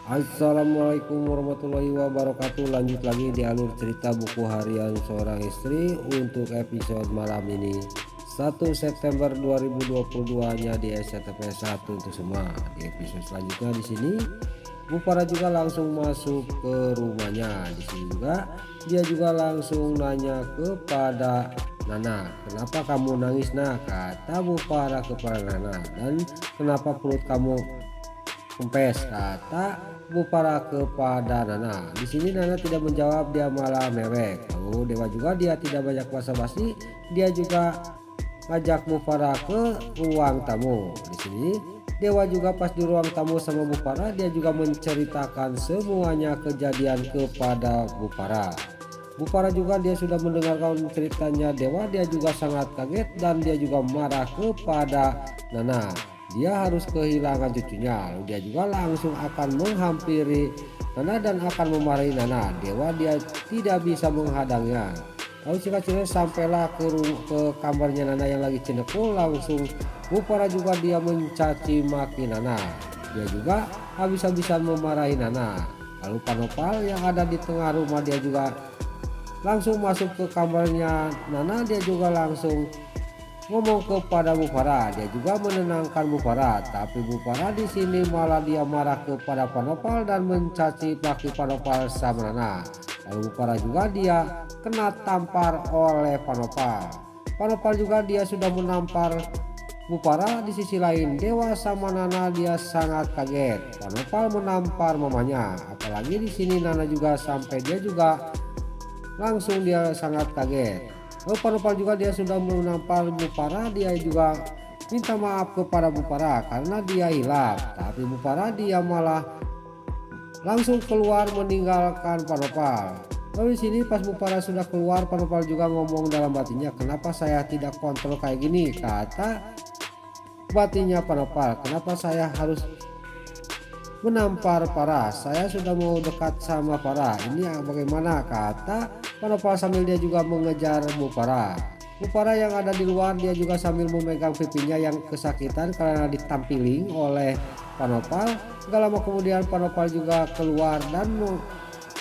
Assalamualaikum warahmatullahi wabarakatuh. Lanjut lagi di alur cerita buku harian seorang istri untuk episode malam ini 1 September 2022 nya di SCTP 1 untuk semua. Di episode selanjutnya di sini Bu Farah juga langsung masuk ke rumahnya. Di sini juga dia juga langsung nanya kepada Nana, "Kenapa kamu nangis, Nah?" kata Bu Farah kepada Nana. "Dan kenapa perut kamu kempes?" kata Bu Farah kepada Nana. Di sini Nana tidak menjawab, dia malah mewek. Lalu Dewa juga dia tidak banyak basa-basi, dia juga ngajak Bu Farah ke ruang tamu. Di sini Dewa juga pas di ruang tamu sama Bu Farah, dia juga menceritakan semuanya kejadian kepada Bu Farah. Bu Farah juga dia sudah mendengarkan ceritanya Dewa, dia juga sangat kaget dan dia juga marah kepada Nana. Dia harus kehilangan cucunya, lalu dia juga langsung akan menghampiri Nana dan akan memarahi Nana. Dewa dia tidak bisa menghadangnya. Lalu singkat sampailah ke kamarnya Nana yang lagi cenekul. Langsung Bu Farah juga dia mencaci maki Nana. Dia juga habis-habisan memarahi Nana. Lalu Panopal yang ada di tengah rumah dia juga langsung masuk ke kamarnya Nana. Dia juga langsung ngomong kepada Bu Farah, dia juga menenangkan Bu Farah, tapi Bu Farah di sini malah dia marah kepada Panopal dan mencaci maki Panopal sama Nana. Lalu Bu Farah juga dia kena tampar oleh Panopal. Panopal juga dia sudah menampar Bu Farah. Di sisi lain Dewa sama Nana dia sangat kaget. Panopal menampar mamanya, apalagi di sini Nana juga sampai dia juga langsung dia sangat kaget. Lalu Panopal juga dia sudah menampar Bu Farah, dia juga minta maaf kepada Bu Farah karena dia hilaf, tapi Bu Farah dia malah langsung keluar meninggalkan Panopal. Lalu di sini pas Bu Farah sudah keluar, Panopal juga ngomong dalam batinnya, "Kenapa saya tidak kontrol kayak gini?" kata batinnya Panopal. "Kenapa saya harus menampar Farah? Saya sudah mau dekat sama Farah, ini bagaimana?" kata Panopal sambil dia juga mengejar Bu Farah. Bu Farah yang ada di luar dia juga sambil memegang pipinya yang kesakitan karena ditampiling oleh Panopal. Gak lama kemudian Panopal juga keluar dan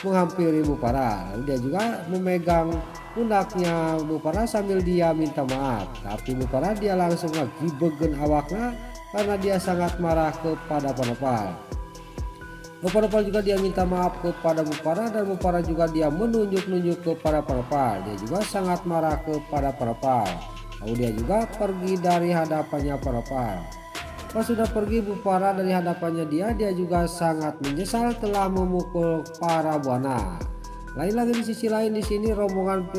menghampiri Bu Farah. Lalu dia juga memegang pundaknya Bu Farah sambil dia minta maaf, tapi Bu Farah dia langsung ngegibegen awaknya karena dia sangat marah kepada Panopal. Panopal juga dia minta maaf kepada Bu Farah dan Bu Farah juga dia menunjuk-nunjuk kepada Panopal. Dia juga sangat marah kepada Panopal. Lalu dia juga pergi dari hadapannya Panopal. Pas sudah pergi Bu Farah dari hadapannya dia juga sangat menyesal telah memukul para buana. Lain lagi di sisi lain di sini rombongan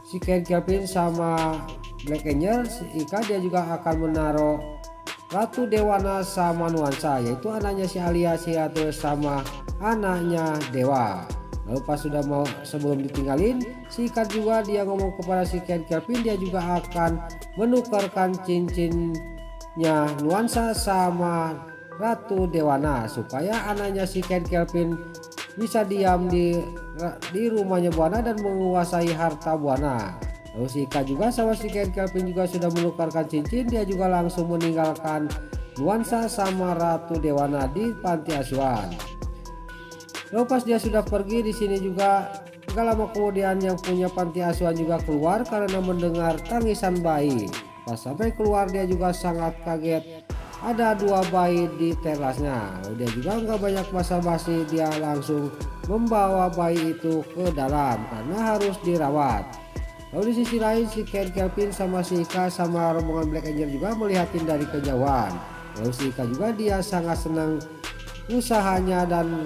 si Ken Kelvin sama Black Angel, si Ika dia juga akan menaruh Ratu Dewana sama Nuansa, yaitu anaknya si Alia, si Ratu sama anaknya Dewa. Lalu pas sudah mau sebelum ditinggalin, si Ikat juga dia ngomong kepada si Ken Kelvin, dia juga akan menukarkan cincinnya Nuansa sama Ratu Dewana supaya anaknya si Ken Kelvin bisa diam di rumahnya Buana dan menguasai harta Buana. Lalu si Ika juga sama si Ken Kelvin juga sudah menukarkan cincin, dia juga langsung meninggalkan Nuansa sama Ratu Dewana di panti asuhan. Lalu pas dia sudah pergi di sini juga gak lama kemudian yang punya panti asuhan juga keluar karena mendengar tangisan bayi. Pas sampai keluar dia juga sangat kaget, ada 2 bayi di terasnya. Lalu dia juga nggak banyak basa-basi, dia langsung membawa bayi itu ke dalam karena harus dirawat. Lalu di sisi lain si Ken Kelvin sama si Ika sama rombongan Black Angel juga melihatin dari kejauhan. Lalu si Ika juga dia sangat senang usahanya dan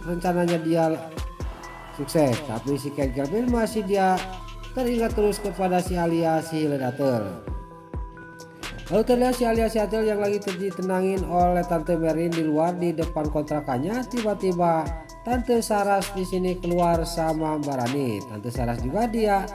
rencananya dia sukses. Tapi si Ken Kelvin masih dia teringat terus kepada si Alia si Ledatel. Lalu terlihat si Alia si Atel yang lagi ditenangin oleh Tante Merin di luar di depan kontrakannya. Tiba-tiba Tante Saras di sini keluar sama Mbak Rani. Tante Saras juga dia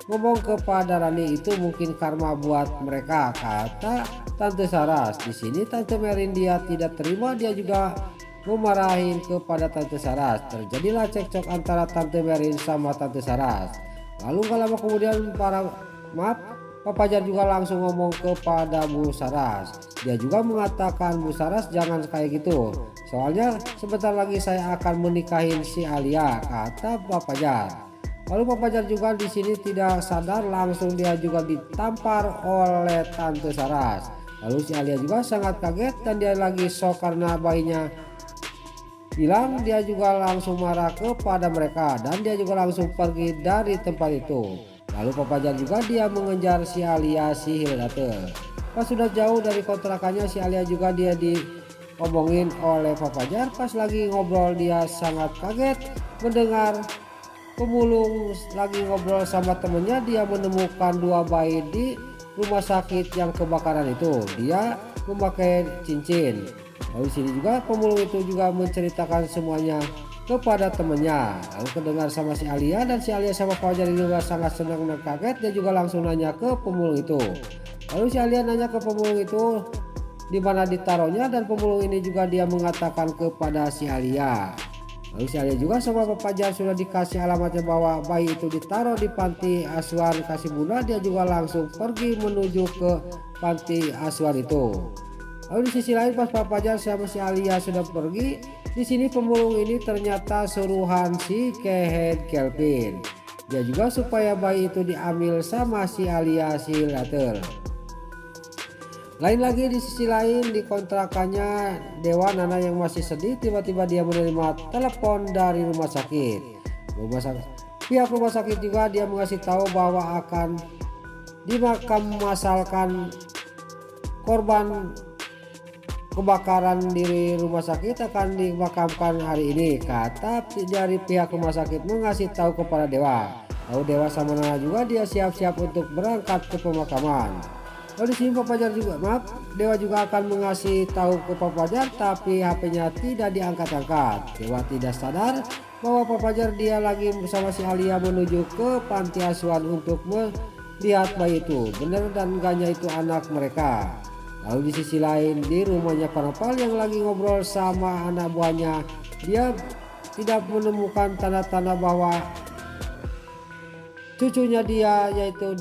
ngomong kepada Rani, "Itu mungkin karma buat mereka," kata Tante Saras. Di sini Tante Merin dia tidak terima, dia juga memarahin kepada Tante Saras. Terjadilah cekcok antara Tante Merin sama Tante Saras. Lalu gak lama kemudian Papa Jar juga langsung ngomong kepada Bu Saras. Dia juga mengatakan, "Bu Saras jangan kayak gitu. Soalnya sebentar lagi saya akan menikahin si Alia, kata Pak Fajar. Lalu Pak Fajar juga di sini tidak sadar, langsung dia juga ditampar oleh Tante Saras. Lalu si Alia juga sangat kaget dan dia lagi shock karena bayinya hilang. Dia juga langsung marah kepada mereka dan dia juga langsung pergi dari tempat itu. Lalu Pak Fajar juga dia mengejar si Alia si Hildate. Pas sudah jauh dari kontrakannya, si Alia juga dia diomongin oleh Pak Fajar. Pas lagi ngobrol dia sangat kaget mendengar pemulung lagi ngobrol sama temennya. Dia menemukan 2 bayi di rumah sakit yang kebakaran itu. Dia memakai cincin. Lalu di sini juga pemulung itu juga menceritakan semuanya kepada temennya. Lalu kedengar sama si Alia, dan si Alia sama Fajar juga sangat senang dan kaget. Dia juga langsung nanya ke pemulung itu. Lalu si Alia nanya ke pemulung itu di mana ditaruhnya, dan pemulung ini juga dia mengatakan kepada si Alia. Lalu si Alia juga sama Pak Fajar sudah dikasih alamatnya bahwa bayi itu ditaruh di panti asuhan Kasih Bunda. Dia juga langsung pergi menuju ke panti asuhan itu. Lalu di sisi lain pas Pak Fajar sama si Alia sudah pergi, di sini pemulung ini ternyata suruhan si Kehead Kelvin. Dia juga supaya bayi itu diambil sama si Alia si Later. Lain lagi di sisi lain di kontrakannya Dewa Nana yang masih sedih, tiba-tiba dia menerima telepon dari rumah sakit. Pihak rumah sakit juga dia mengasih tahu bahwa akan dimakamkan korban kebakaran di rumah sakit akan dimakamkan hari ini, kata dari pihak rumah sakit mengasih tahu kepada Dewa. Lalu Dewa sama Nana juga dia siap-siap untuk berangkat ke pemakaman. Lalu di sini Pak Fajar juga Dewa juga akan mengasih tahu ke Pak Fajar, tapi HP-nya tidak diangkat-angkat. Dewa tidak sadar bahwa Pak Fajar dia lagi bersama si Alia menuju ke panti asuhan untuk melihat bayi itu benar dan enggaknya itu anak mereka. Lalu di sisi lain di rumahnya Pak Nopal yang lagi ngobrol sama anak buahnya, dia tidak menemukan tanda-tanda bahwa cucunya dia yaitu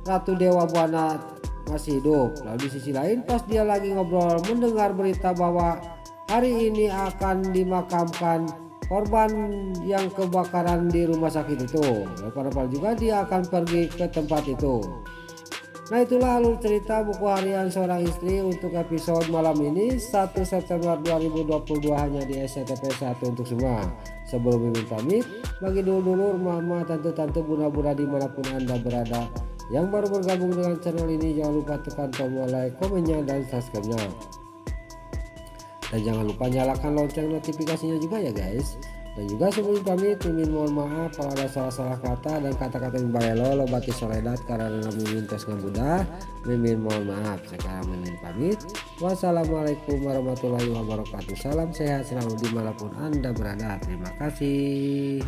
Ratu Dewa Buana masih hidup. Lalu di sisi lain pas dia lagi ngobrol mendengar berita bahwa hari ini akan dimakamkan korban yang kebakaran di rumah sakit itu. Lalu Pak Nopal juga dia akan pergi ke tempat itu. Nah, itulah alur cerita buku harian seorang istri untuk episode malam ini 1 September 2022 hanya di SCTP 1 untuk semua. Sebelum Mimin pamit, bagi dulur-dulur, mama, tante-tante, bunda-bunda dimanapun Anda berada yang baru bergabung dengan channel ini, jangan lupa tekan tombol like, komennya, dan subscribe-nya. Dan jangan lupa nyalakan lonceng notifikasinya juga ya guys. Dan juga sebelum pamit, Mimin mohon maaf kalau ada salah-salah kata dan kata-kata yang bayelo lobati soledat karena Mimin tos ngabudah. Mimin mohon maaf. Sekarang Mimin pamit. Wassalamualaikum warahmatullahi wabarakatuh. Salam sehat selalu dimanapun Anda berada. Terima kasih.